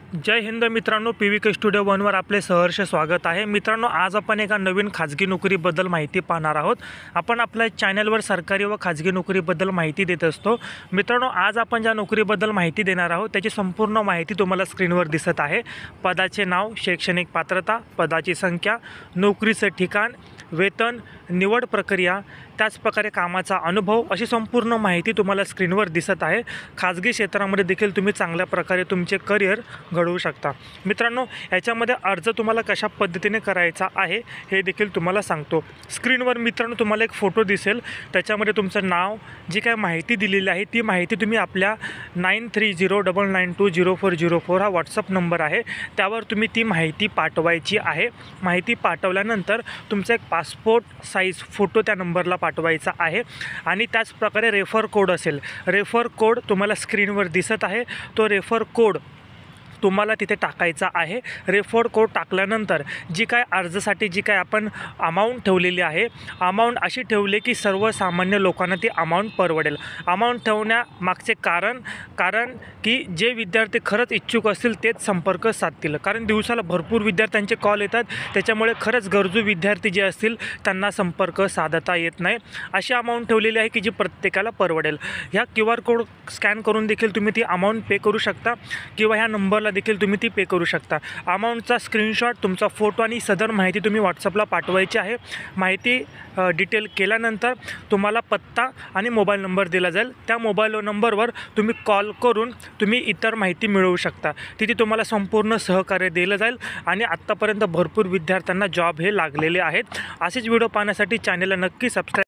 जय हिंद मित्रांनो, PVK studio 1वर आपले सहर्ष स्वागत आहे। मित्रांनो, आज आपण एका नवीन खाजगी नोकरीबद्दल माहिती पाहणार आहोत। आपण आपल्या चॅनलवर सरकारी व खाजगी नोकरीबद्दल माहिती देत असतो। मित्रांनो, आज आपण ज्या नोकरीबद्दल माहिती देणार आहोत त्याची संपूर्ण माहिती तुम्हाला स्क्रीनवर दिसत आहे। पदाचे नाव, शैक्षणिक पात्रता, पदाची संख्या, नोकरीचे ठिकाण, वेतन, निवड प्रक्रिया, त्याचप्रकारे कामाचा अनुभव अशी संपूर्ण माहिती तुम्हाला स्क्रीनवर दिसत आहे। खाजगी क्षेत्रामध्ये देखील तुम्ही चांगल्या प्रकारे तुमचे करिअर घडवू शकता। मित्रांनो, याच्यामध्ये अर्ज तुम्हाला कशा पद्धतीने करायचा आहे हे देखील तुम्हाला सांगतो। स्क्रीनवर मित्रांनो तुम्हाला एक फोटो दिसेल, त्याच्यामध्ये तुमचं नाव, जी काय माहिती दिलेली आहे ती माहिती तुम्ही आपल्या 9309920404 हा व्हॉट्सअप नंबर आहे, त्यावर तुम्ही ती माहिती पाठवायची आहे। माहिती पाठवल्यानंतर तुमचा एक पासपोर्ट साईज फोटो त्या नंबरला पाठवायचा आहे आणि त्याचप्रकारे रेफर कोड असेल, रेफर कोड तुम्हाला स्क्रीनवर दिसत आहे, तो रेफर कोड तुम्हाला तिथे टाकायचा आहे। रेफर कोड टाकल्यानंतर जी काय अर्जासाठी जी काय आपण अमाऊंट ठेवलेली आहे, अमाऊंट अशी ठेवली की सर्वसामान्य लोकांना ती अमाऊंट परवडेल। अमाऊंट ठेवण्यामागचे कारण की जे विद्यार्थी खरंच इच्छुक असतील तेच संपर्क साधतील, कारण दिवसाला भरपूर विद्यार्थ्यांचे कॉल येतात, त्याच्यामुळे खरंच गरजू विद्यार्थी जे असतील त्यांना संपर्क साधता येत नाही। अशी अमाऊंट ठेवलेली आहे की जी प्रत्येकाला परवडेल। ह्या QR कोड स्कॅन करून देखील तुम्ही ती अमाऊंट पे करू शकता किंवा ह्या नंबरला देखील तुम्ही ती पे करू शकता। अमाऊंटचा स्क्रीनशॉट, तुमचा फोटो आणि सदर माहिती तुम्ही व्हॉट्सअपला पाठवायची आहे। माहिती डिटेल केल्यानंतर तुम्हाला पत्ता आणि मोबाईल नंबर दिला जाईल, त्या मोबाईल नंबरवर तुम्ही कॉल करून तुम्ही इतर माहिती मिळवू शकता। तिथे तुम्हाला संपूर्ण सहकार्य दिलं जाईल आणि आत्तापर्यंत भरपूर विद्यार्थ्यांना जॉब हे लागलेले आहेत। असेच व्हिडिओ पाहण्यासाठी चॅनलला नक्की सबस्क्राईब